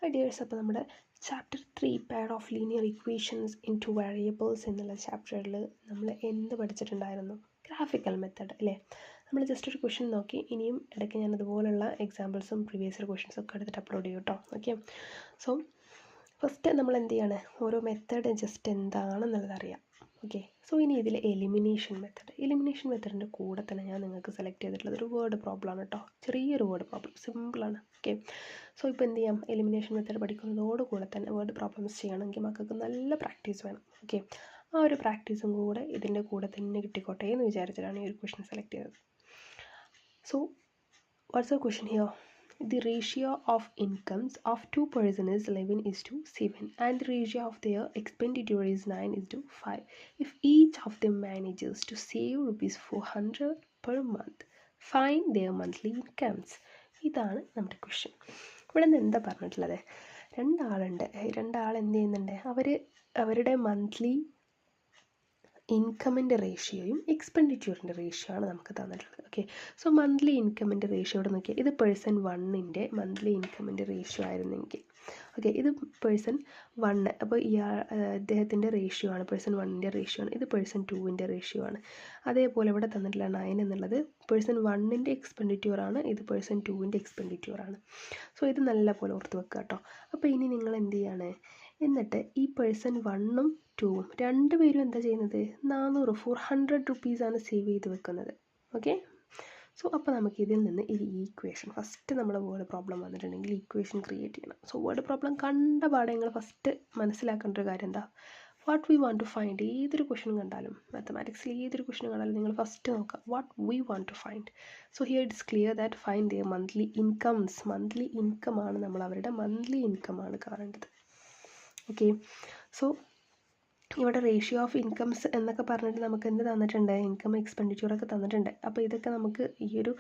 Hi dears, അപ്പോൾ നമ്മുടെ chapter 3 pair of linear equations in two variables എന്നുള്ള ചാപ്റ്ററിൽ നമ്മൾ എന്ത് പഠിച്ചിട്ടുണ്ടായിരുന്നു? ഗ്രാഫിക്കൽ മെത്തേഡ് അല്ലേ? നമ്മൾ ജസ്റ്റ് ഒരു ക്വസ്റ്റ്യൻ നോക്കി. ഇനിയും ഇടയ്ക്ക് ഞാൻ അതുപോലുള്ള എക്സാമ്പിൾസും പ്രീവിയസ് ഇയർ ക്വസ്റ്റ്യൻസും ഒക്കെ എടുത്തിട്ട് അപ്ലോഡ് ചെയ്യും കേട്ടോ. ഓക്കെ, സോ ഫസ്റ്റ് നമ്മൾ എന്ത് ചെയ്യാണ്, ഓരോ മെത്തേഡ് ജസ്റ്റ് എന്താണെന്നുള്ളത് അറിയാം. ഓക്കെ, സോ ഇനി ഇതിൽ എലിമിനേഷൻ മെത്തേഡിൻ്റെ കൂടെ തന്നെ ഞാൻ നിങ്ങൾക്ക് സെലക്ട് ചെയ്തിട്ടുള്ളത് ഒരു വേർഡ് പ്രോബ്ലം ആണ് കേട്ടോ. ചെറിയൊരു വേർഡ് പ്രോബ്ലം, സിമ്പിളാണ്. ഓക്കെ, സോ ഇപ്പോൾ എന്ത് ചെയ്യാം, എലിമിനേഷൻ മെത്തേഡ് പഠിക്കുന്നതോടുകൂടെ തന്നെ വേർഡ് പ്രോബ്ലംസ് ചെയ്യണമെങ്കിൽ മക്കൾക്ക് നല്ല പ്രാക്ടീസ് വേണം. ഓക്കെ, ആ ഒരു പ്രാക്ടീസും കൂടെ ഇതിൻ്റെ കൂടെ തന്നെ കിട്ടിക്കോട്ടെ എന്ന് വിചാരിച്ചിട്ടാണ് ഈ ഒരു ക്വസ്റ്റ്യൻ സെലക്ട് ചെയ്തത്. So what's the question here? The ratio of incomes of two persons is 11:7 and the ratio of their expenditure is 9:5. If each of them manages to save ₹400 per month, find their monthly incomes. ഇതാണ് നമ്മുടെ question. ഇവിടെ നിന്ന് എന്താ പറഞ്ഞിട്ടുള്ളത്? രണ്ടാളുണ്ട്. രണ്ടാൾ എന്ത് ചെയ്യുന്നുണ്ട്? അവരുടെ മന്ത്ലി ഇൻകമിൻ്റെ റേഷ്യോയും എക്സ്പെൻഡിച്ചറിൻ്റെ റേഷ്യോ ആണ് നമുക്ക് തന്നിട്ടുള്ളത്. ഓക്കെ, സോ മന്ത്ലി ഇൻകമിൻ്റെ റേഷ്യോ ഇവിടെ നോക്കിയാൽ ഇത് പേഴ്സൺ 1ൻ്റെ മന്ത്ലി ഇൻകമിൻ്റെ റേഷ്യോ ആയിരുന്നെങ്കിൽ, ഓക്കെ, ഇത് പേഴ്സൺ 1, അപ്പോൾ അദ്ദേഹത്തിൻ്റെ റേഷ്യോ ആണ്, പേഴ്സൺ 1ൻ്റെ റേഷ്യോ ആണ്. ഇത് പേഴ്സൺ 2ൻ്റെ റേഷ്യോ ആണ്. അതേപോലെ ഇവിടെ തന്നിട്ടുള്ള 9 എന്നുള്ളത് പേഴ്സൺ 1ൻ്റെ എക്സ്പെൻഡിച്ചർ ആണ്, ഇത് പേഴ്സൺ 2ൻ്റെ എക്സ്പെൻഡിച്ചർ ആണ്. സോ ഇത് നല്ല പോലെ ഓർത്ത് വെക്കുക കേട്ടോ. അപ്പോൾ ഇനി നിങ്ങൾ എന്ത് ചെയ്യാണ്, എന്നിട്ട് ഈ പേഴ്സൺ 1ഉം 2ഉം രണ്ടുപേരും എന്താ ചെയ്യുന്നത്? 400 റുപ്പീസാണ് സേവ് ചെയ്ത് വെക്കുന്നത്. ഓക്കെ, സോ അപ്പോൾ നമുക്ക് ഇതിൽ നിന്ന് ഈ ഈക്വേഷൻ ഫസ്റ്റ് നമ്മൾ വേർഡ് പ്രോബ്ലം വന്നിട്ടുണ്ടെങ്കിൽ ഈക്വേഷൻ ക്രിയേറ്റ് ചെയ്യണം. സോ വേർഡ് പ്രോബ്ലം കണ്ട പാടെ നിങ്ങൾ ഫസ്റ്റ് മനസ്സിലാക്കേണ്ട ഒരു കാര്യം എന്താ? What we want to find. ഏതൊരു ക്വസ്റ്റ്യൻ കണ്ടാലും, മാത്തമാറ്റിക്സിൽ ഏതൊരു ക്വസ്റ്റ്യൻ കണ്ടാലും നിങ്ങൾ ഫസ്റ്റ് നോക്കുക what we want to find. So here it's clear that find their monthly incomes. Monthly income ആണ്, നമ്മൾ അവരുടെ മന്ത്ലി ഇൻകം ആണ് കാണേണ്ടത്. ഓക്കെ, സോ ഇവിടെ റേഷ്യോ ഓഫ് ഇൻകംസ് എന്നൊക്കെ പറഞ്ഞിട്ട് നമുക്ക് എന്ത് തന്നിട്ടുണ്ട്? ഇൻകം എക്സ്പെൻഡിച്ചറൊക്കെ തന്നിട്ടുണ്ട്. അപ്പോൾ ഇതൊക്കെ നമുക്ക് ഈ ഒരു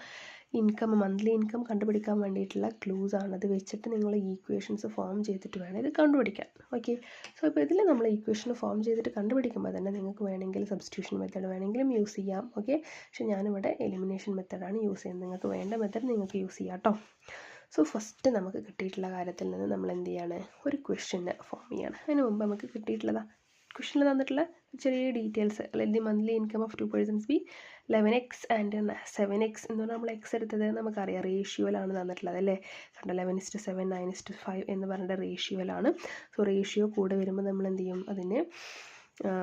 ഇൻകം, മന്ത്ലി ഇൻകം കണ്ടുപിടിക്കാൻ വേണ്ടിയിട്ടുള്ള ക്ലൂസ് ആണ്. അത് വെച്ചിട്ട് നിങ്ങൾ ഈക്വേഷൻസ് ഫോം ചെയ്തിട്ട് വേണം ഇത് കണ്ടുപിടിക്കാൻ. ഓക്കെ, സോ ഇപ്പോൾ ഇതിൽ നമ്മൾ ഈക്വേഷൻ ഫോം ചെയ്തിട്ട് കണ്ടുപിടിക്കുമ്പോൾ തന്നെ നിങ്ങൾക്ക് വേണമെങ്കിൽ സബ്സ്റ്റിറ്റ്യൂഷൻ മെത്തേഡ് വേണമെങ്കിലും യൂസ് ചെയ്യാം. ഓക്കെ, പക്ഷേ ഞാനിവിടെ എലിമിനേഷൻ മെത്തേഡാണ് യൂസ് ചെയ്യുന്നത്. നിങ്ങൾക്ക് വേണ്ട മെത്തേഡ് നിങ്ങൾക്ക് യൂസ് ചെയ്യാം കേട്ടോ. സോ ഫസ്റ്റ് നമുക്ക് കിട്ടിയിട്ടുള്ള കാര്യത്തിൽ നിന്ന് നമ്മൾ എന്ത് ചെയ്യാണ്, ഒരു ക്വസ്റ്റ്യൻ ഫോം ചെയ്യാണ്. അതിന് മുമ്പ് നമുക്ക് കിട്ടിയിട്ടുള്ളതാണ് ക്വസ്റ്റ്യനിൽ തന്നിട്ടുള്ള ചെറിയ details. The monthly income of 2 persons B 11x and 7x എന്ന് പറഞ്ഞാൽ നമ്മൾ എക്സ് എടുത്തത് നമുക്കറിയാം റേഷ്യോയിലാണ് തന്നിട്ടുള്ളത് അല്ലേ? കണ്ട 11:7 9:5 എന്ന് പറഞ്ഞിട്ട് റേഷ്യോയിലാണ്. സോ റേഷ്യോ കൂടെ വരുമ്പോൾ നമ്മൾ എന്ത് ചെയ്യും, അതിന്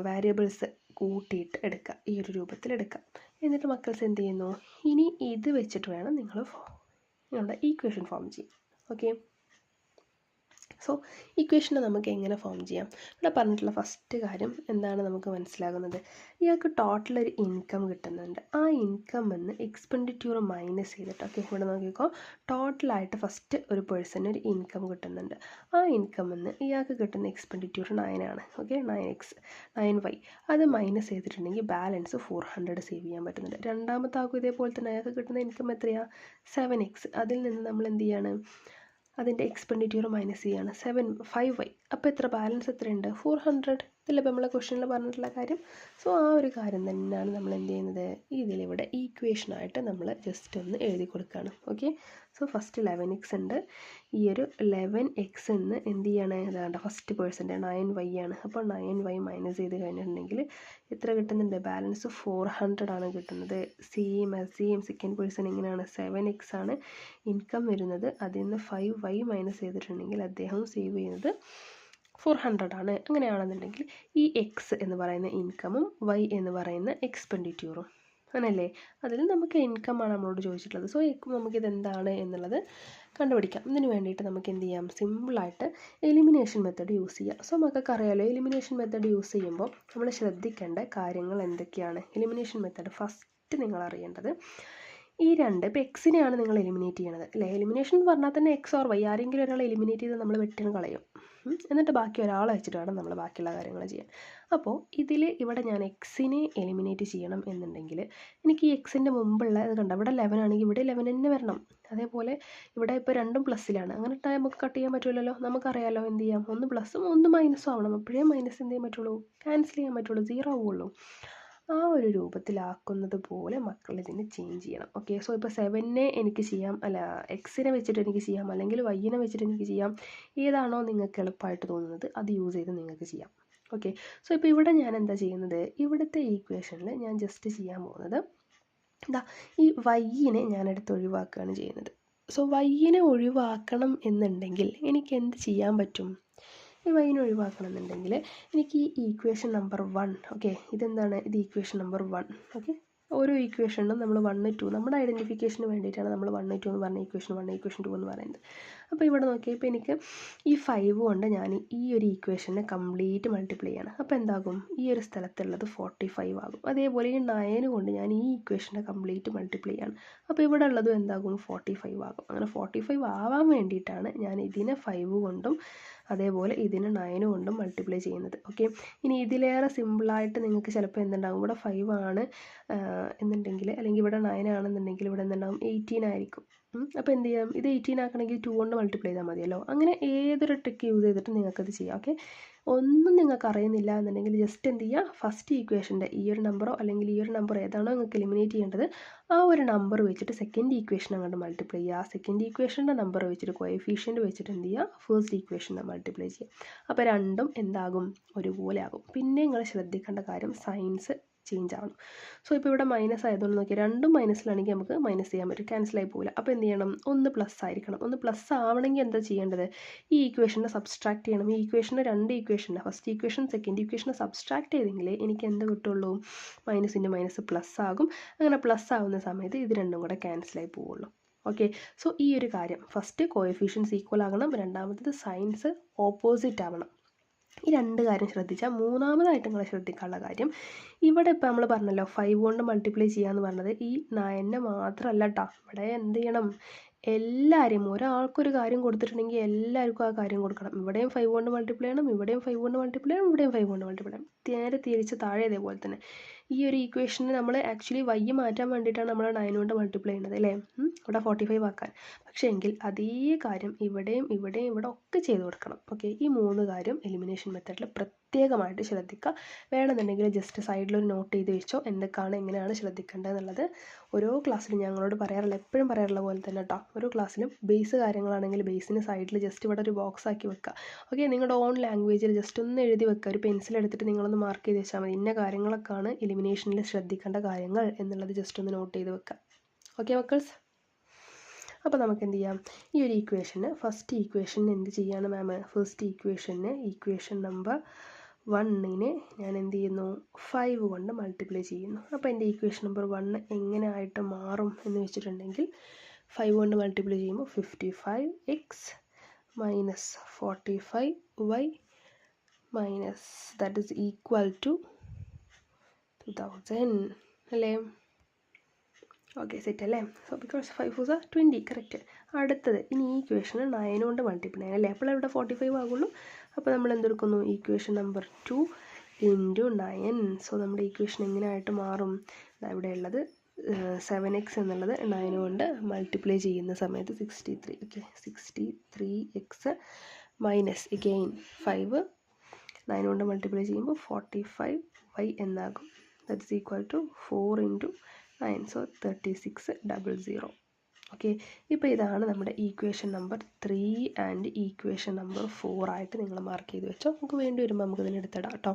വാരിയബിൾസ് കൂട്ടിയിട്ട് എടുക്കുക, ഈ ഒരു രൂപത്തിൽ എടുക്കുക. എന്നിട്ട് മക്കൾസ് എന്ത് ചെയ്യുന്നു, ഇനി ഇത് വെച്ചിട്ട് വേണം നിങ്ങൾ നിങ്ങളുടെ ഈക്വേഷൻ ഫോം ചെയ്യാം. ഓക്കെ, സോ ഇക്വേഷനെ നമുക്ക് എങ്ങനെ ഫോം ചെയ്യാം? ഇവിടെ പറഞ്ഞിട്ടുള്ള ഫസ്റ്റ് കാര്യം എന്താണ് നമുക്ക് മനസ്സിലാകുന്നത്? ഇയാൾക്ക് ടോട്ടൽ ഒരു ഇൻകം കിട്ടുന്നുണ്ട്. ആ ഇൻകം എന്ന് എക്സ്പെൻഡിച്ചർ മൈനസ് ചെയ്തിട്ട്, ഓക്കെ, ഇവിടെ നോക്കിക്കോ, ടോട്ടലായിട്ട് ഫസ്റ്റ് ഒരു പേഴ്സണ് ഒരു ഇൻകം കിട്ടുന്നുണ്ട്. ആ ഇൻകം എന്ന് ഇയാൾക്ക് കിട്ടുന്ന എക്സ്പെൻഡിച്ചർ 9 ആണ്. ഓക്കെ, 9y അത് മൈനസ് ചെയ്തിട്ടുണ്ടെങ്കിൽ ബാലൻസ് 400 സേവ് ചെയ്യാൻ പറ്റുന്നുണ്ട്. രണ്ടാമത്തെ ആൾക്കും ഇതേപോലെ തന്നെ അയാൾക്ക് കിട്ടുന്ന ഇൻകം എത്രയാണ്? 7x. അതിൽ നിന്ന് നമ്മൾ എന്ത് ചെയ്യാണ്, അതിൻ്റെ എക്സ്പെൻഡിച്ചർ മൈനസ് ചെയ്യാണ്, 5y. അപ്പോൾ എത്ര ബാലൻസ് എത്രയുണ്ട്? 400. ഇതല്ലേ ഇപ്പോൾ നമ്മളെ ക്വസ്റ്റ്യനിൽ പറഞ്ഞിട്ടുള്ള കാര്യം. സോ ആ ഒരു കാര്യം തന്നെയാണ് നമ്മൾ എന്ത് ചെയ്യുന്നത്, ഇതിലിവിടെ ഈക്വേഷനായിട്ട് നമ്മൾ ജസ്റ്റ് ഒന്ന് എഴുതി കൊടുക്കുകയാണ്. ഓക്കെ, സോ ഫസ്റ്റ് 11x ഉണ്ട്. ഈ ഒരു 11x എന്ന് എന്ത് ചെയ്യാണ്, ഇതാണ്ട് ഫസ്റ്റ് പേഴ്സൻ്റെ 9y ആണ്. അപ്പോൾ 9y മൈനസ് ചെയ്ത് കഴിഞ്ഞിട്ടുണ്ടെങ്കിൽ എത്ര കിട്ടുന്നുണ്ട്? ബാലൻസ് 400 ആണ് കിട്ടുന്നത്. സെയിം സെക്കൻഡ് പേഴ്സൺ എങ്ങനെയാണ്, 7x ആണ് ഇൻകം വരുന്നത്. അതിൽ നിന്ന് 5y മൈനസ് ചെയ്തിട്ടുണ്ടെങ്കിൽ അദ്ദേഹം സേവ് ചെയ്യുന്നത് 400 ആണ്. അങ്ങനെയാണെന്നുണ്ടെങ്കിൽ ഈ x എന്ന് പറയുന്ന ഇൻകമും y എന്ന് പറയുന്ന എക്സ്പെൻഡിച്ചറും അങ്ങനല്ലേ, അതിൽ നമുക്ക് ഇൻകമാണ് നമ്മളോട് ചോദിച്ചിട്ടുള്ളത്. സോ നമുക്കിത് എന്താണ് എന്നുള്ളത് കണ്ടുപിടിക്കാം. ഇതിന് വേണ്ടിയിട്ട് നമുക്ക് എന്ത് ചെയ്യാം, സിമ്പിളായിട്ട് എലിമിനേഷൻ മെത്തേഡ് യൂസ് ചെയ്യാം. സോ നമുക്കൊക്കെ അറിയാമല്ലോ, എലിമിനേഷൻ മെത്തേഡ് യൂസ് ചെയ്യുമ്പോൾ നമ്മൾ ശ്രദ്ധിക്കേണ്ട കാര്യങ്ങൾ എന്തൊക്കെയാണ്? എലിമിനേഷൻ മെത്തേഡ് ഫസ്റ്റ് നിങ്ങൾ അറിയേണ്ടത് ഈ രണ്ട്, ഇപ്പോൾ എക്സിനെയാണ് നിങ്ങൾ എലിമിനേറ്റ് ചെയ്യണത് അല്ലേ? എലിമിനേഷൻ എന്ന് പറഞ്ഞാൽ തന്നെ എക്സ് ഓർ വൈ ആരെങ്കിലും ഒരാൾ എലിമിനേറ്റ് ചെയ്ത് നമ്മൾ വെട്ടിന് കളയും. എന്നിട്ട് ബാക്കി ഒരാളെ വെച്ചിട്ട് വേണം നമ്മൾ ബാക്കിയുള്ള കാര്യങ്ങൾ ചെയ്യാൻ. അപ്പോൾ ഇവിടെ ഞാൻ എക്സിനെ എലിമിനേറ്റ് ചെയ്യണം എന്നുണ്ടെങ്കിൽ എനിക്ക് ഈ എക്സിൻ്റെ മുമ്പുള്ള ഇത് കണ്ട, ഇവിടെ 11 ആണെങ്കിൽ ഇവിടെ 11 തന്നെ വരണം. അതേപോലെ ഇവിടെ ഇപ്പോൾ രണ്ടും പ്ലസ്സിലാണ്. അങ്ങനെ ഇട്ടാൽ നമുക്ക് കട്ട് ചെയ്യാൻ പറ്റുമല്ലോ. നമുക്കറിയാമല്ലോ എന്ത് ചെയ്യാം, ഒന്ന് പ്ലസ്സും ഒന്ന് മൈനസും ആവണം. അപ്പോഴേ മൈനസ് എന്ത് ചെയ്യാൻ പറ്റുള്ളൂ, ക്യാൻസൽ ചെയ്യാൻ പറ്റുള്ളൂ, 0 ആവുള്ളൂ. ആ ഒരു രൂപത്തിലാക്കുന്നത് പോലെ മക്കൾ ഇതിനെ ചേഞ്ച് ചെയ്യണം. ഓക്കെ, സോ ഇപ്പോൾ 7നെ എനിക്ക് ചെയ്യാം, അല്ല എക്സിനെ വെച്ചിട്ട് എനിക്ക് ചെയ്യാം, അല്ലെങ്കിൽ വൈനെ വെച്ചിട്ട് എനിക്ക് ചെയ്യാം. ഏതാണോ നിങ്ങൾക്ക് എളുപ്പമായിട്ട് തോന്നുന്നത് അത് യൂസ് ചെയ്ത് നിങ്ങൾക്ക് ചെയ്യാം. ഓക്കെ, സോ ഇപ്പോൾ ഇവിടെ ഞാൻ എന്താ ചെയ്യുന്നത്, ഇവിടുത്തെ ഈക്വേഷനിൽ ഞാൻ ജസ്റ്റ് ചെയ്യാൻ പോകുന്നത് എന്താ, ഈ വൈനെ ഞാനെടുത്ത് ഒഴിവാക്കുകയാണ് ചെയ്യുന്നത്. സോ വൈനെ ഒഴിവാക്കണം എന്നുണ്ടെങ്കിൽ എനിക്ക് എന്ത് ചെയ്യാൻ പറ്റും, ഈ വൈനെ ഒഴിവാക്കണം എന്നുണ്ടെങ്കിൽ എനിക്ക് ഈ ഈക്വേഷൻ നമ്പർ 1, ഓക്കെ, ഇതെന്താണ്, ഇത് ഈക്വേഷൻ നമ്പർ 1. ഓക്കെ, ഓരോ ഈക്വേഷനും നമ്മൾ 1, 2 നമ്മുടെ ഐഡൻറ്റിഫിക്കേഷന് വേണ്ടിയിട്ടാണ് നമ്മൾ 1, 2 എന്ന് പറഞ്ഞ ഈക്വേഷൻ 1, ഈക്വേഷൻ 2 എന്ന് പറയുന്നത്. അപ്പോൾ ഇവിടെ നോക്കിയാൽ ഇപ്പോൾ എനിക്ക് ഈ 5 കൊണ്ട് ഞാൻ ഈ ഒരു ഈക്വേഷനെ കംപ്ലീറ്റ് മൾട്ടിപ്ലൈ ചെയ്യണം. അപ്പോൾ എന്താകും, ഈ ഒരു സ്ഥലത്തുള്ളത് 45 ആകും. അതേപോലെ ഈ 9 കൊണ്ട് ഞാൻ ഈ ഈക്വേഷനെ കംപ്ലീറ്റ് മൾട്ടിപ്ലൈ ചെയ്യണം. അപ്പോൾ ഇവിടെ ഉള്ളതും എന്താകും, 45 ആകും. അങ്ങനെ 45 ആവാൻ വേണ്ടിയിട്ടാണ് ഞാൻ ഇതിനെ 5 കൊണ്ടും അതേപോലെ ഇതിന് 9 കൊണ്ടും മൾട്ടിപ്ലൈ ചെയ്യുന്നത്. ഓക്കെ, ഇനി ഇതിലേറെ സിമ്പിളായിട്ട് നിങ്ങൾക്ക് ചിലപ്പോൾ എന്തുണ്ടാകും, ഇവിടെ 5 ആണ് എന്നുണ്ടെങ്കിൽ, അല്ലെങ്കിൽ ഇവിടെ 9 ആണെന്നുണ്ടെങ്കിൽ ഇവിടെ എന്തുണ്ടാകും, 18 ആയിരിക്കും. അപ്പോൾ എന്ത് ചെയ്യാം, ഇത് 18 ആക്കണമെങ്കിൽ 2 കൊണ്ട് മൾട്ടിപ്ലൈ ചെയ്താൽ മതിയല്ലോ. അങ്ങനെ ഏതൊരു ട്രിക്ക് യൂസ് ചെയ്തിട്ട് നിങ്ങൾക്കത് ചെയ്യാം. ഓക്കെ, ഒന്നും നിങ്ങൾക്ക് അറിയുന്നില്ല എന്നുണ്ടെങ്കിൽ ജസ്റ്റ് എന്ത് ചെയ്യുക, ഫസ്റ്റ് ഈക്വേഷൻ്റെ ഈ ഒരു നമ്പറോ അല്ലെങ്കിൽ ഈ ഒരു നമ്പർ ഏതാണോ നിങ്ങൾക്ക് എലിമിനേറ്റ് ചെയ്യേണ്ടത് ആ ഒരു നമ്പർ വെച്ചിട്ട് സെക്കൻഡ് ഈക്വേഷൻ അങ്ങോട്ട് മൾട്ടിപ്ലൈ ചെയ്യുക. ആ സെക്കൻഡ് ഈക്വേഷൻ്റെ നമ്പർ വെച്ചിട്ട് കോഎഫിഷ്യൻ്റ് വെച്ചിട്ട് എന്ത് ചെയ്യുക, ഫസ്റ്റ് ഈക്വേഷനെ മൾട്ടിപ്ലൈ ചെയ്യുക. അപ്പോൾ രണ്ടും എന്താകും, ഒരുപോലെ ആകും. പിന്നെ നിങ്ങൾ ശ്രദ്ധിക്കേണ്ട കാര്യം സൈൻസ് ചേഞ്ച് ആവണം. സോ ഇപ്പോൾ ഇവിടെ മൈനസ് ആയതുകൊണ്ട് നോക്കിയാൽ രണ്ടും മൈനസിലാണെങ്കിൽ നമുക്ക് മൈനസ് ചെയ്യാൻ പറ്റും, ക്യാൻസലായി പോകില്ല. അപ്പോൾ എന്ത് ചെയ്യണം, ഒന്ന് പ്ലസ് ആയിരിക്കണം. ഒന്ന് പ്ലസ് ആവണമെങ്കിൽ എന്താ ചെയ്യേണ്ടത്, ഈ ഈക്വേഷനെ സബ്സ്ട്രാക്ട് ചെയ്യണം. ഈ ഈക്വേഷന് രണ്ട് ഈക്വേഷനെ, ഫസ്റ്റ് ഈക്വേഷൻ സെക്കൻഡ് ഈക്വേഷനെ സബ്സ്ട്രാക്ട് ചെയ്തെങ്കിലേ എനിക്ക് എന്ത് കിട്ടുള്ളൂ, മൈനസ് ഇൻറ്റു മൈനസ് പ്ലസ് ആകും. അങ്ങനെ പ്ലസ് ആവുന്ന സമയത്ത് ഇത് രണ്ടും കൂടെ ക്യാൻസലായി പോവുള്ളൂ. ഓക്കെ, സോ ഈ ഒരു കാര്യം, ഫസ്റ്റ് കോഎഫിഷ്യൻസ് ഈക്വൽ ആകണം, രണ്ടാമത്തത് സൈൻസ് ഓപ്പോസിറ്റ് ആവണം. ഈ രണ്ട് കാര്യം ശ്രദ്ധിച്ചാൽ, മൂന്നാമതായിട്ട് നിങ്ങൾ ശ്രദ്ധിക്കാനുള്ള കാര്യം, ഇവിടെ ഇപ്പോൾ നമ്മൾ പറഞ്ഞല്ലോ 5 കൊണ്ട് മൾട്ടിപ്ലൈ ചെയ്യാന്ന് പറഞ്ഞത് ഈ 9 മാത്രമല്ല കേട്ടോ. ഇവിടെ എന്ത് ചെയ്യണം, എല്ലാവരും ഒരാൾക്കൊരു കാര്യം കൊടുത്തിട്ടുണ്ടെങ്കിൽ എല്ലാവർക്കും ആ കാര്യം കൊടുക്കണം. ഇവിടെയും 5 കൊണ്ട് മൾട്ടിപ്ലൈ ചെയ്യണം, ഇവിടെയും 5 കൊണ്ട് മൾട്ടിപ്ലൈ ചെയ്യണം, ഇവിടെയും 5 കൊണ്ട് മൾട്ടിപ്ലൈ ചെയ്യണം. നേരെ തിരിച്ച് താഴെ ഇതേപോലെ തന്നെ ഈ ഒരു ഈക്വേഷന് നമ്മൾ ആക്ച്വലി വൈ മാറ്റാൻ വേണ്ടിയിട്ടാണ് നമ്മൾ 9 കൊണ്ട് മൾട്ടിപ്ലൈ ചെയ്യുന്നത് അല്ലേ, ഇവിടെ 45 ആക്കാൻ. പക്ഷേ എങ്കിൽ അതേ കാര്യം ഇവിടെയും ഇവിടെയും ഇവിടെ ഒക്കെ ചെയ്ത് കൊടുക്കണം. ഓക്കെ, ഈ 3 കാര്യം എലിമിനേഷൻ മെത്തേഡിൽ പ്രത്യേകമായിട്ട് ശ്രദ്ധിക്കുക. വേണമെന്നുണ്ടെങ്കിൽ ജസ്റ്റ് സൈഡിലൊരു നോട്ട് ചെയ്ത് വെച്ചോ, എന്തൊക്കെയാണ് എങ്ങനെയാണ് ശ്രദ്ധിക്കേണ്ടത് എന്നുള്ളത്. ഓരോ ക്ലാസ്സിലും ഞങ്ങളോട് പറയാറില്ല, എപ്പോഴും പറയാറുള്ള പോലെ തന്നെ കേട്ടോ, ഓരോ ക്ലാസ്സിലും ബേസ് കാര്യങ്ങളാണെങ്കിൽ ബേസിന് സൈഡിൽ ജസ്റ്റ് ഇവിടെ ഒരു ബോക്സ് ആക്കി വെക്കുക. ഓക്കെ, നിങ്ങളുടെ ഓൺ ലാംഗ്വേജിൽ ജസ്റ്റ് ഒന്ന് എഴുതി വെക്കുക, ഒരു പെൻസിൽ എടുത്തിട്ട് നിങ്ങളൊന്ന് മാർക്ക് ചെയ്ത് വെച്ചാൽ മതി. ഇന്ന കാര്യങ്ങളൊക്കെയാണ് എലിമിനേഷനിൽ ശ്രദ്ധിക്കേണ്ട കാര്യങ്ങൾ എന്നുള്ളത് ജസ്റ്റ് ഒന്ന് നോട്ട് ചെയ്ത് വെക്കുക. ഓക്കെ മക്കൾസ്, അപ്പോൾ നമുക്ക് എന്ത് ചെയ്യാം, ഈ ഒരു ഈക്വേഷന് ഫസ്റ്റ് ഈക്വേഷന് എന്ത് ചെയ്യാണ് മാം, ഫസ്റ്റ് ഈക്വേഷന് ഈക്വേഷൻ നമ്പർ 1നെ ഞാൻ എന്ത് ചെയ്യുന്നു, 5 കൊണ്ട് മൾട്ടിപ്ലൈ ചെയ്യുന്നു. അപ്പോൾ എൻ്റെ ഈക്വേഷൻ നമ്പർ 1 എങ്ങനെ ആയിട്ട് മാറും എന്ന് വെച്ചിട്ടുണ്ടെങ്കിൽ, 5 കൊണ്ട് മൾട്ടിപ്ലൈ ചെയ്യുമ്പോൾ 55x minus 45y minus that is equal to 2000 അല്ലേ. ഓക്കെ, സെറ്റ് അല്ലേ. So because 5 4 are 20, correct. അടുത്തത് ഇനി ഈ ഇക്വേഷന് 9 കൊണ്ട് മൾട്ടിപ്ലൈ ചെയ്യാം അല്ലേ, അപ്പോൾ ഇവിടെ 45 ആകുള്ളൂ. അപ്പോൾ നമ്മൾ എന്തെടുക്കുന്നു, ഈക്വേഷൻ നമ്പർ 2 ഇൻറ്റു 9. സോ നമ്മുടെ ഈക്വേഷൻ എങ്ങനെയായിട്ട് മാറും, ഇവിടെ ഉള്ളത് 7x എന്നുള്ളത് 9 കൊണ്ട് മൾട്ടിപ്ലൈ ചെയ്യുന്ന സമയത്ത് 63. ഓക്കെ, 63x മൈനസ് എഗെയിൻ 5 9 കൊണ്ട് മൾട്ടിപ്ലൈ ചെയ്യുമ്പോൾ 45y എന്നാകും. That is equal to 4 into 9, so 3600. Okay, ഇപ്പോൾ ഇതാണ് നമ്മുടെ equation number 3 and equation number 4 ആയിട്ട് നിങ്ങൾ മാർക്ക് ചെയ്ത് വെച്ചോ. നമുക്ക് വേണ്ടി വരുമ്പോൾ നമുക്ക് ഇതിന് എടുത്തിടാം കേട്ടോ.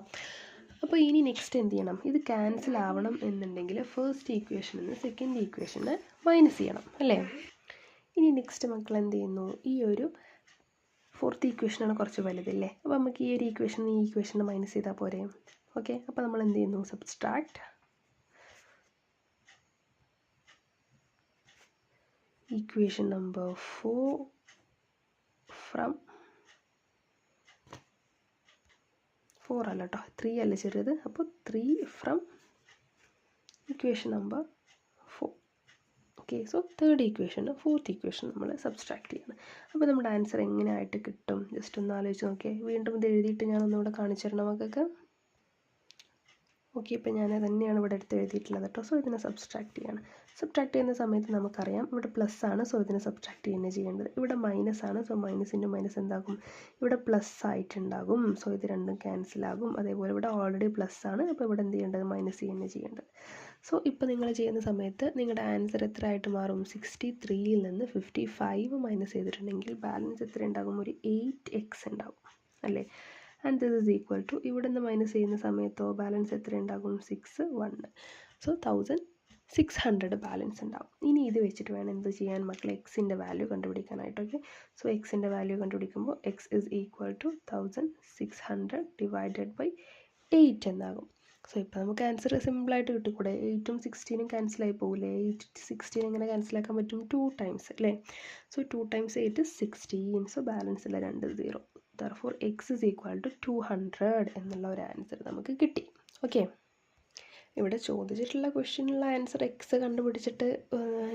അപ്പോൾ ഇനി നെക്സ്റ്റ് എന്ത് ചെയ്യണം, ഇത് ക്യാൻസൽ ആവണം എന്നുണ്ടെങ്കിൽ ഫസ്റ്റ് ഈക്വേഷനിൽ നിന്ന് സെക്കൻഡ് ഈക്വേഷന് മൈനസ് ചെയ്യണം അല്ലേ. ഇനി നെക്സ്റ്റ് മക്കൾ എന്ത് ചെയ്യുന്നു, ഈ ഒരു ഫോർത്ത് ഈക്വേഷനാണ് കുറച്ച് വലുതല്ലേ, അപ്പോൾ നമുക്ക് ഈ ഒരു ഈക്വേഷൻ ഈ ഈക്വേഷന് മൈനസ് ചെയ്താൽ പോരെ. ഓക്കെ, അപ്പോൾ നമ്മൾ എന്ത് ചെയ്യുന്നു, സബ്സ്ട്രാക്ട് equation number 4 from 4 അല്ല കേട്ടോ, 3 അല്ല ചെറിയത്, അപ്പോൾ 3 from equation number 4. Okay, so third ഈക്വേഷന് ഫോർത്ത് ഈക്വേഷൻ നമ്മൾ സബ്സ്ട്രാക്ട് ചെയ്യണം. അപ്പോൾ നമ്മുടെ ആൻസർ എങ്ങനെയായിട്ട് കിട്ടും, ജസ്റ്റ് ഒന്ന് ആലോചിച്ച് നോക്കിയേ. വീണ്ടും ഇത് എഴുതിയിട്ട് ഞാനൊന്നുകൂടെ കാണിച്ചു തരണം മക്കൾക്ക്. ഓക്കെ, ഇപ്പോൾ ഞാൻ തന്നെയാണ് ഇവിടെ എടുത്ത് എഴുതിയിട്ടുള്ളത് കേട്ടോ. സോ ഇതിനെ സബ്സ്ട്രാക്ട് ചെയ്യാണ്. സബ്ട്രാക്ട് ചെയ്യുന്ന സമയത്ത് നമുക്കറിയാം ഇവിടെ പ്ലസ് ആണ്, സോ ഇതിനെ സബ്ട്രാക്ട് തന്നെ ചെയ്യേണ്ടത്. ഇവിടെ മൈനസ് ആണ്, സോ മൈനസ് ഇൻറ്റു മൈനസ് എന്താകും, ഇവിടെ പ്ലസ് ആയിട്ടുണ്ടാകും. സോ ഇത് രണ്ടും ക്യാൻസൽ ആകും. അതേപോലെ ഇവിടെ ഓൾറെഡി പ്ലസ് ആണ്, അപ്പോൾ ഇവിടെ എന്ത് ചെയ്യേണ്ടത്, മൈനസ് തന്നെ ചെയ്യേണ്ടത്. സോ ഇപ്പോൾ നിങ്ങൾ ചെയ്യുന്ന സമയത്ത് നിങ്ങളുടെ ആൻസർ എത്ര ആയിട്ട് മാറും, 63യിൽ നിന്ന് 55 മൈനസ് ചെയ്തിട്ടുണ്ടെങ്കിൽ ബാലൻസ് എത്ര ഉണ്ടാകും, ഒരു 8x ഉണ്ടാകും അല്ലേ. And this is equal to ഇവിടെ നിന്ന് മൈനസ് ചെയ്യുന്ന സമയത്തോ ബാലൻസ് എത്ര ഉണ്ടാകും, 6 1. സോ 1600 ബാലൻസ് ഉണ്ടാകും. ഇനി ഇത് വെച്ചിട്ട് വേണം എന്ത് ചെയ്യാൻ മക്കളെ, എക്സിൻ്റെ വാല്യൂ കണ്ടുപിടിക്കാനായിട്ട്. ഓക്കെ, സോ എക്സിൻ്റെ വാല്യൂ കണ്ടുപിടിക്കുമ്പോൾ X is equal to 1600 divided by 8 എന്നാകും. സോ ഇപ്പോൾ നമുക്ക് ആൻസർ സിമ്പിളായിട്ട് കിട്ടിക്കൂടെ, 8ഉം 16ഉം ക്യാൻസലായി പോകില്ലേ. 8 16 എങ്ങനെ ക്യാൻസലാക്കാൻ പറ്റും, 2 ടൈംസ് അല്ലേ. So 2 times 8 is 16. So balance ഇല്ല 2 0. therefore x is equal to 200 എന്നുള്ള ഒരു ആൻസർ നമുക്ക് കിട്ടി. ഓക്കെ, ഇവിടെ ചോദിച്ചിട്ടുള്ള ക്വസ്റ്റ്യനുള്ള ആൻസർ എക്സ് കണ്ടുപിടിച്ചിട്ട്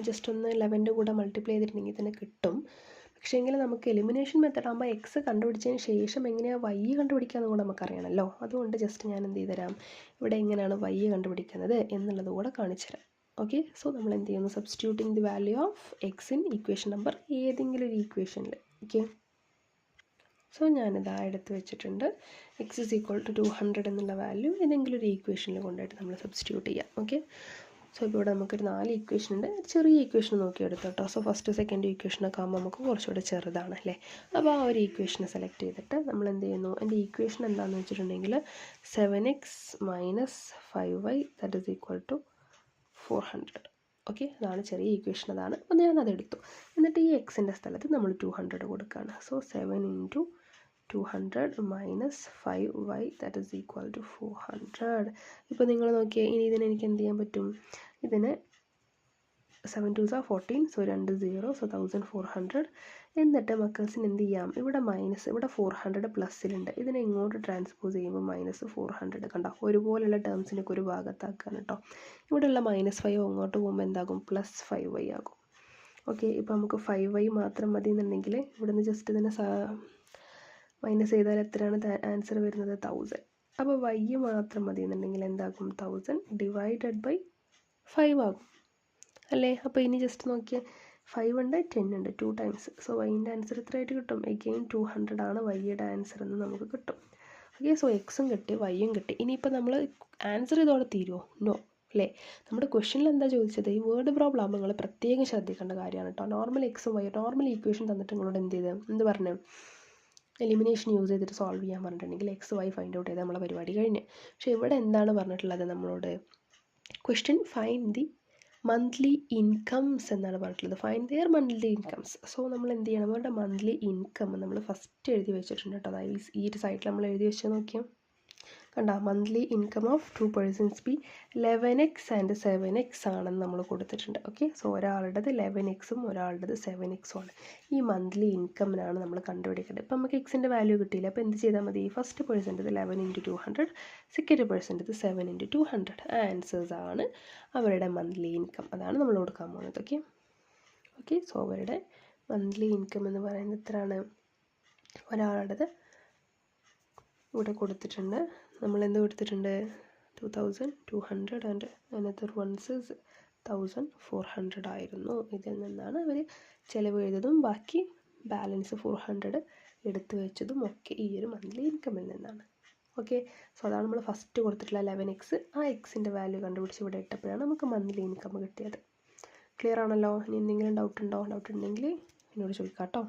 ജസ്റ്റ് ഒന്ന് 11ൻ്റെ കൂടെ മൾട്ടിപ്ലൈ ചെയ്തിട്ടുണ്ടെങ്കിൽ തന്നെ കിട്ടും. പക്ഷേ എങ്കിൽ നമുക്ക് എലിമിനേഷൻ മെത്തേഡ് ആകുമ്പോൾ എക്സ് കണ്ടുപിടിച്ചതിന് ശേഷം എങ്ങനെയാണ് വൈ കണ്ടുപിടിക്കാമെന്ന് കൂടെ നമുക്കറിയണമല്ലോ. അതുകൊണ്ട് ജസ്റ്റ് ഞാൻ എന്ത് ചെയ്തുതരാം, ഇവിടെ എങ്ങനെയാണ് വൈ കണ്ടുപിടിക്കുന്നത് എന്നുള്ളത് കൂടെ കാണിച്ചു തരാം. ഓക്കെ, സോ നമ്മൾ എന്ത് ചെയ്യുന്നു, substituting the value of X in equation number ഏതെങ്കിലും ഒരു ഇക്വേഷനിൽ. ഓക്കെ, സോ ഞാനിതാ എടുത്ത് വെച്ചിട്ടുണ്ട്. എക്സ് ഇസ് ഈക്വൽ ടു 200 എന്നുള്ള വാല്യൂ ഏതെങ്കിലും ഒരു ഈക്വേഷനിൽ കൊണ്ടുപോയിട്ട് നമ്മൾ സബ്സ്റ്റിറ്റ്യൂട്ട് ചെയ്യാം. ഓക്കെ, സോ ഇപ്പോൾ ഇവിടെ നമുക്കൊരു 4 ഇക്വേഷൻ ഉണ്ട്. ചെറിയ ഇക്വേഷൻ നോക്കി എടുത്തു കേട്ടോ. സോ ഫസ്റ്റ് സെക്കൻഡ് ഇക്വേഷനൊക്കെ ആകുമ്പോൾ നമുക്ക് കുറച്ചുകൂടെ ചെറുതാണ് അല്ലേ. അപ്പോൾ ആ ഒരു ഇക്വേഷനെ സെലക്ട് ചെയ്തിട്ട് നമ്മൾ എന്ത് ചെയ്യുന്നു, എൻ്റെ ഇക്വേഷൻ എന്താണെന്ന് വെച്ചിട്ടുണ്ടെങ്കിൽ 7x minus 5y that is equal to 400. Okay, അതാണ് ചെറിയ ഇക്വേഷൻ, അതാണ്. അപ്പോൾ ഞാനത് എടുത്തു. എന്നിട്ട് ഈ എക്സിൻ്റെ സ്ഥലത്ത് നമ്മൾ 200 കൊടുക്കുകയാണ്. So 7 into 200 minus 5y that is equal to 400. ഇപ്പോൾ നിങ്ങൾ നോക്കിയാൽ ഇനി ഇതിന് എനിക്ക് എന്ത് ചെയ്യാൻ പറ്റും, ഇതിന് 7 2s are 14, സോ 2 0, സോ 1400. എന്നിട്ട് മക്കൾസിന് എന്ത് ചെയ്യാം, ഇവിടെ മൈനസ്, ഇവിടെ 400 പ്ലസ്സിലുണ്ട്, ഇതിനെ ഇങ്ങോട്ട് ട്രാൻസ്പോസ് ചെയ്യുമ്പോൾ മൈനസ് 400 കണ്ടോ, ഒരുപോലെയുള്ള ടേംസിനൊക്കെ ഒരു ഭാഗത്താക്കാൻ കേട്ടോ. ഇവിടെയുള്ള -5 അങ്ങോട്ട് പോകുമ്പോൾ എന്താകും, +5y ആകും. ഓക്കെ, ഇപ്പോൾ നമുക്ക് 5y മാത്രം മതി എന്നുണ്ടെങ്കിൽ ഇവിടുന്ന് ജസ്റ്റ് ഇതിനെ മൈനസ് ചെയ്താൽ എത്രയാണ് ആൻസർ വരുന്നത്, 1000. അപ്പോൾ y മാത്രം മതി എന്നുണ്ടെങ്കിൽ എന്താകും, 1000 ഡിവൈഡഡ് ബൈ 5 ആകും അല്ലേ. അപ്പോൾ ഇനി ജസ്റ്റ് നോക്കിയാൽ 5 ഉണ്ട് 10 ഉണ്ട്, 2 ടൈംസ്. സോ വൈൻ്റെ ആൻസർ എത്രയായിട്ട് കിട്ടും, എഗെയിൻ 200 ആണ് വൈയുടെ ആൻസർ എന്ന് നമുക്ക് കിട്ടും. ഓക്കെ, സോ എക്സും കിട്ടി വൈയും കിട്ടി. ഇനിയിപ്പോൾ നമ്മൾ ആൻസർ ഇതോടെ തീരുമോ, നോ അല്ലേ. നമ്മുടെ ക്വസ്റ്റ്യനിൽ എന്താ ചോദിച്ചത്, ഈ വേർഡ് പ്രോബ്ലം ആകുമ്പോൾ നിങ്ങൾ പ്രത്യേകം ശ്രദ്ധിക്കേണ്ട കാര്യമാണ് കേട്ടോ. നോർമൽ എക്സും വൈ, നോർമൽ ഈക്വേഷൻ തന്നിട്ട് നിങ്ങളോട് എന്ത് പറഞ്ഞു, എലിമിനേഷൻ യൂസ് ചെയ്തിട്ട് സോൾവ് ചെയ്യാൻ പറഞ്ഞിട്ടുണ്ടെങ്കിൽ എക്സ് വൈ ഫൈൻഡ് ഔട്ട് ചെയ്താൽ നമ്മളെ പരിപാടി കഴിഞ്ഞ്. പക്ഷേ ഇവിടെ എന്താണ് പറഞ്ഞിട്ടുള്ളത് നമ്മളോട്, question find the monthly incomes എന്നാണ് പറഞ്ഞിട്ടുള്ളത്, find their monthly incomes. So നമ്മൾ എന്ത് ചെയ്യണം, അവരുടെ മന്ത്ലി ഇൻകം നമ്മൾ ഫസ്റ്റ് എഴുതി വെച്ചിട്ടുണ്ട് കേട്ടോ. അതായത് ഈ ഒരു സൈറ്റിൽ നമ്മൾ എഴുതി വെച്ചാൽ നോക്കിയാൽ കണ്ട, monthly income of 2 persons B 11x and 7x ആണെന്ന് നമ്മൾ കൊടുത്തിട്ടുണ്ട്. ഓക്കെ, സോ ഒരാളുടേത് 11xും ഒരാളുടേത് 7xും ആണ്. ഈ മന്ത്ലി ഇൻകമിനാണ് നമ്മൾ കണ്ടുപിടിക്കേണ്ടത്. ഇപ്പം നമുക്ക് എക്സിൻ്റെ വാല്യൂ കിട്ടിയില്ല. അപ്പോൾ എന്ത് ചെയ്താൽ മതി, ഫസ്റ്റ് പേഴ്സൻ്റെത് 11 ഇൻറ്റു 200, സെക്കൻഡ് പേഴ്സൻ്റെത് 7 ഇൻറ്റു 200. ആൻസേഴ്സ് ആണ് അവരുടെ മന്ത്ലി ഇൻകം, അതാണ് നമ്മൾ കൊടുക്കാൻ പോകുന്നത്. ഓക്കെ ഓക്കെ, സോ അവരുടെ മന്ത്ലി ഇൻകം എന്ന് പറയുന്നത് എത്രയാണ്, ഒരാളുടേത് ഇവിടെ കൊടുത്തിട്ടുണ്ട്. നമ്മൾ എന്ത് കൊടുത്തിട്ടുണ്ട്, 2200 ആൻഡ് അനദർ വൺസ് 1400 ആയിരുന്നു. ഇതിൽ നിന്നാണ് അവർ ചിലവ് എഴുതിയതും ബാക്കി ബാലൻസ് 400 എടുത്തു വെച്ചതും ഒക്കെ ഈ ഒരു മന്ത്ലി ഇൻകമിൽ നിന്നാണ്. ഓക്കെ, സോ അതാണ് നമ്മൾ ഫസ്റ്റ് കൊടുത്തിട്ടുള്ള 11x. ആ എക്സിൻ്റെ വാല്യൂ കണ്ടുപിടിച്ച് ഇവിടെ ഇട്ടപ്പോഴാണ് നമുക്ക് മന്ത്ലി ഇൻകം കിട്ടിയത്. ക്ലിയർ ആണല്ലോ. ഇനി എന്തെങ്കിലും ഡൗട്ട് ഉണ്ടെങ്കിൽ എന്നോട് ചോദിക്കാം കേട്ടോ.